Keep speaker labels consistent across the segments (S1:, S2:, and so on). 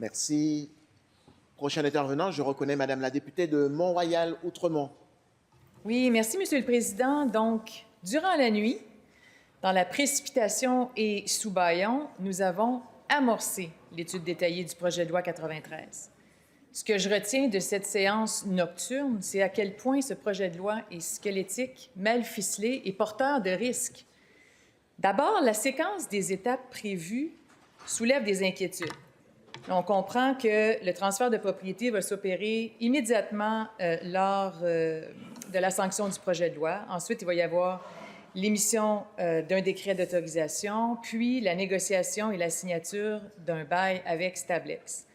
S1: Merci. Prochain intervenant, je reconnais Madame la députée de Mont-Royal-Outremont.
S2: Oui, merci, Monsieur le Président. Donc, durant la nuit, dans la précipitation et sous bâillon, nous avons amorcé l'étude détaillée du projet de loi 93. Ce que je retiens de cette séance nocturne, c'est à quel point ce projet de loi est squelettique, mal ficelé et porteur de risques. D'abord, la séquence des étapes prévues soulève des inquiétudes. On comprend que le transfert de propriété va s'opérer immédiatement lors de la sanction du projet de loi. Ensuite, il va y avoir l'émission d'un décret d'autorisation, puis la négociation et la signature d'un bail avec Stablex.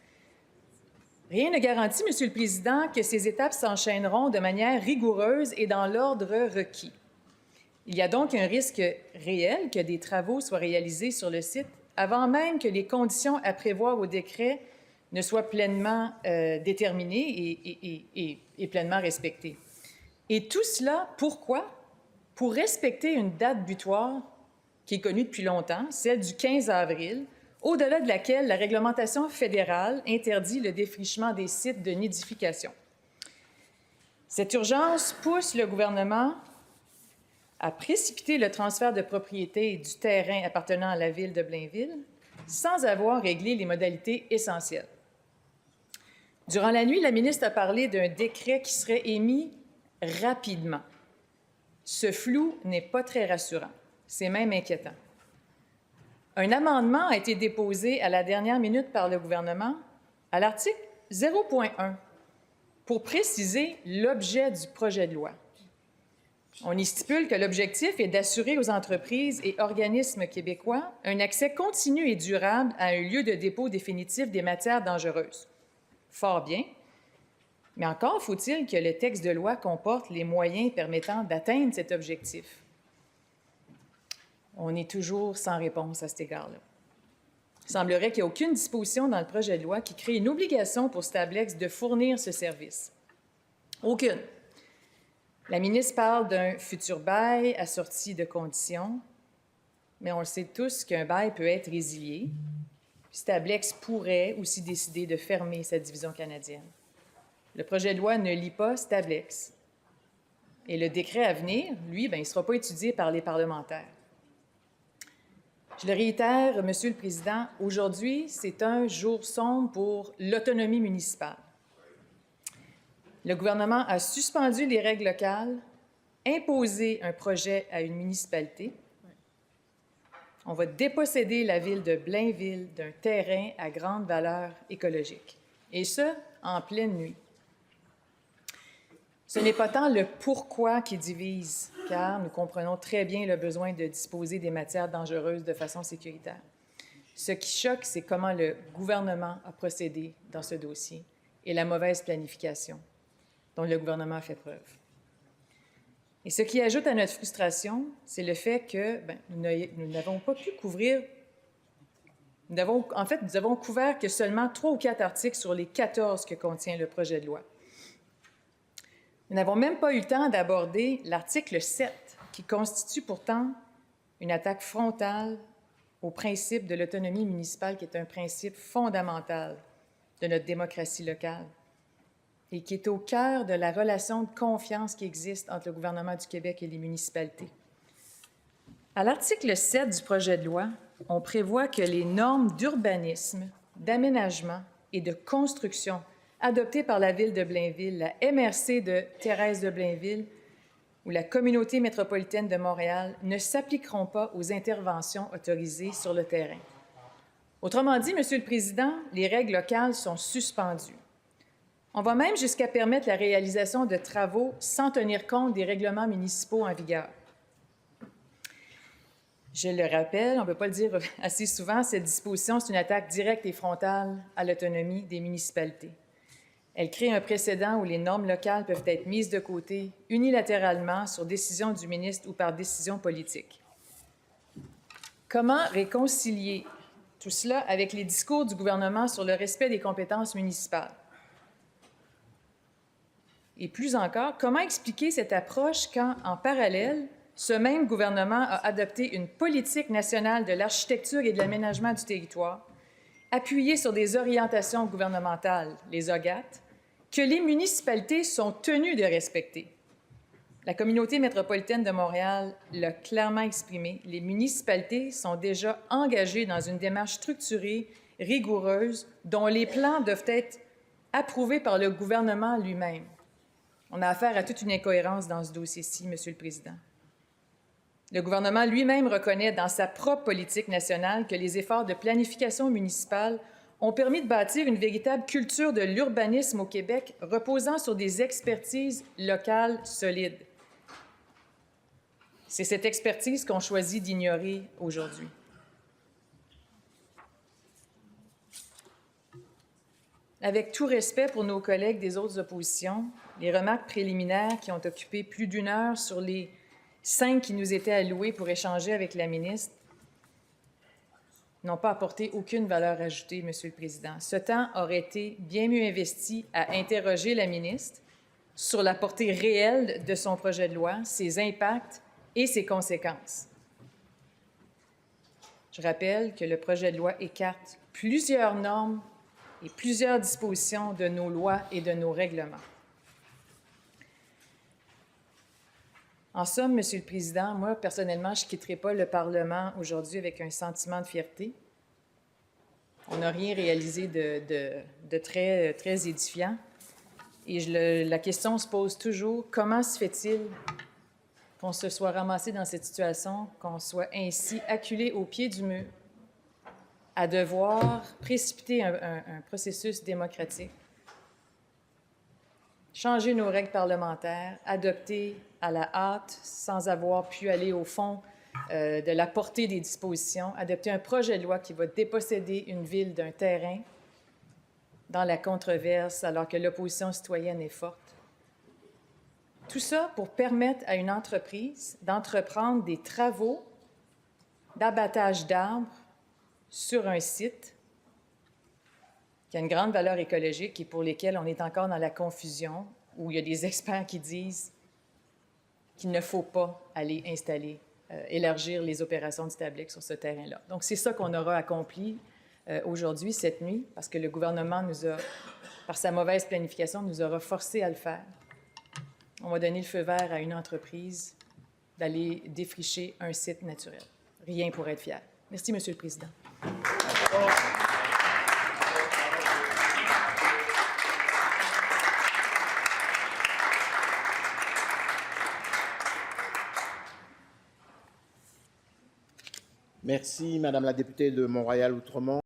S2: Rien ne garantit, Monsieur le Président, que ces étapes s'enchaîneront de manière rigoureuse et dans l'ordre requis. Il y a donc un risque réel que des travaux soient réalisés sur le site avant même que les conditions à prévoir au décret ne soient pleinement déterminées et pleinement respectées. Et tout cela, pourquoi? Pour respecter une date butoir qui est connue depuis longtemps, celle du 15 avril, au-delà de laquelle la réglementation fédérale interdit le défrichement des sites de nidification. Cette urgence pousse le gouvernement à précipiter le transfert de propriété du terrain appartenant à la ville de Blainville sans avoir réglé les modalités essentielles. Durant la nuit, la ministre a parlé d'un décret qui serait émis rapidement. Ce flou n'est pas très rassurant. C'est même inquiétant. Un amendement a été déposé à la dernière minute par le gouvernement à l'article 0.1 pour préciser l'objet du projet de loi. On y stipule que l'objectif est d'assurer aux entreprises et organismes québécois un accès continu et durable à un lieu de dépôt définitif des matières dangereuses. Fort bien, mais encore faut-il que le texte de loi comporte les moyens permettant d'atteindre cet objectif. On est toujours sans réponse à cet égard-là. Il semblerait qu'il n'y ait aucune disposition dans le projet de loi qui crée une obligation pour Stablex de fournir ce service. Aucune. La ministre parle d'un futur bail assorti de conditions, mais on le sait tous qu'un bail peut être résilié. Stablex pourrait aussi décider de fermer sa division canadienne. Le projet de loi ne lie pas Stablex. Et le décret à venir, lui, il ne sera pas étudié par les parlementaires. Je le réitère, Monsieur le Président, aujourd'hui, c'est un jour sombre pour l'autonomie municipale. Le gouvernement a suspendu les règles locales, imposé un projet à une municipalité. On va déposséder la ville de Blainville d'un terrain à grande valeur écologique, et ce, en pleine nuit. Ce n'est pas tant le pourquoi qui divise, car nous comprenons très bien le besoin de disposer des matières dangereuses de façon sécuritaire. Ce qui choque, c'est comment le gouvernement a procédé dans ce dossier et la mauvaise planification dont le gouvernement a fait preuve. Et ce qui ajoute à notre frustration, c'est le fait que nous n'avons pas pu couvrir. Nous avons couvert que seulement 3 ou 4 articles sur les 14 que contient le projet de loi. Nous n'avons même pas eu le temps d'aborder l'article 7, qui constitue pourtant une attaque frontale au principe de l'autonomie municipale, qui est un principe fondamental de notre démocratie locale et qui est au cœur de la relation de confiance qui existe entre le gouvernement du Québec et les municipalités. À l'article 7 du projet de loi, on prévoit que les normes d'urbanisme, d'aménagement et de construction adoptées par la Ville de Blainville, la MRC de Thérèse de Blainville ou la Communauté métropolitaine de Montréal ne s'appliqueront pas aux interventions autorisées sur le terrain. Autrement dit, Monsieur le Président, les règles locales sont suspendues. On va même jusqu'à permettre la réalisation de travaux sans tenir compte des règlements municipaux en vigueur. Je le rappelle, on ne peut pas le dire assez souvent, cette disposition, c'est une attaque directe et frontale à l'autonomie des municipalités. Elle crée un précédent où les normes locales peuvent être mises de côté unilatéralement sur décision du ministre ou par décision politique. Comment réconcilier tout cela avec les discours du gouvernement sur le respect des compétences municipales? Et plus encore, comment expliquer cette approche quand, en parallèle, ce même gouvernement a adopté une politique nationale de l'architecture et de l'aménagement du territoire appuyé sur des orientations gouvernementales, les OGAT, que les municipalités sont tenues de respecter. La communauté métropolitaine de Montréal l'a clairement exprimé. Les municipalités sont déjà engagées dans une démarche structurée, rigoureuse, dont les plans doivent être approuvés par le gouvernement lui-même. On a affaire à toute une incohérence dans ce dossier-ci, Monsieur le Président. Le gouvernement lui-même reconnaît dans sa propre politique nationale que les efforts de planification municipale ont permis de bâtir une véritable culture de l'urbanisme au Québec reposant sur des expertises locales solides. C'est cette expertise qu'on choisit d'ignorer aujourd'hui. Avec tout respect pour nos collègues des autres oppositions, les remarques préliminaires qui ont occupé plus d'1 heure sur les 5 qui nous étaient alloués pour échanger avec la ministre n'ont pas apporté aucune valeur ajoutée, Monsieur le Président. Ce temps aurait été bien mieux investi à interroger la ministre sur la portée réelle de son projet de loi, ses impacts et ses conséquences. Je rappelle que le projet de loi écarte plusieurs normes et plusieurs dispositions de nos lois et de nos règlements. En somme, Monsieur le Président, moi, personnellement, je ne quitterai pas le Parlement aujourd'hui avec un sentiment de fierté. On n'a rien réalisé de très édifiant. Et la question se pose toujours, comment se fait-il qu'on se soit ramassé dans cette situation, qu'on soit ainsi acculé au pied du mur, à devoir précipiter un processus démocratique, changer nos règles parlementaires, adopter à la hâte, sans avoir pu aller au fond de la portée des dispositions, adopter un projet de loi qui va déposséder une ville d'un terrain dans la controverse alors que l'opposition citoyenne est forte. Tout ça pour permettre à une entreprise d'entreprendre des travaux d'abattage d'arbres sur un site qui a une grande valeur écologique et pour lesquels on est encore dans la confusion, où il y a des experts qui disent qu'il ne faut pas aller installer, élargir les opérations du Tablique sur ce terrain-là. Donc, c'est ça qu'on aura accompli aujourd'hui, cette nuit, parce que le gouvernement nous a, par sa mauvaise planification, nous aura forcés à le faire. On va donner le feu vert à une entreprise d'aller défricher un site naturel. Rien pour être fier. Merci, Monsieur le Président.
S1: Merci, Madame la députée de Mont-Royal-Outremont.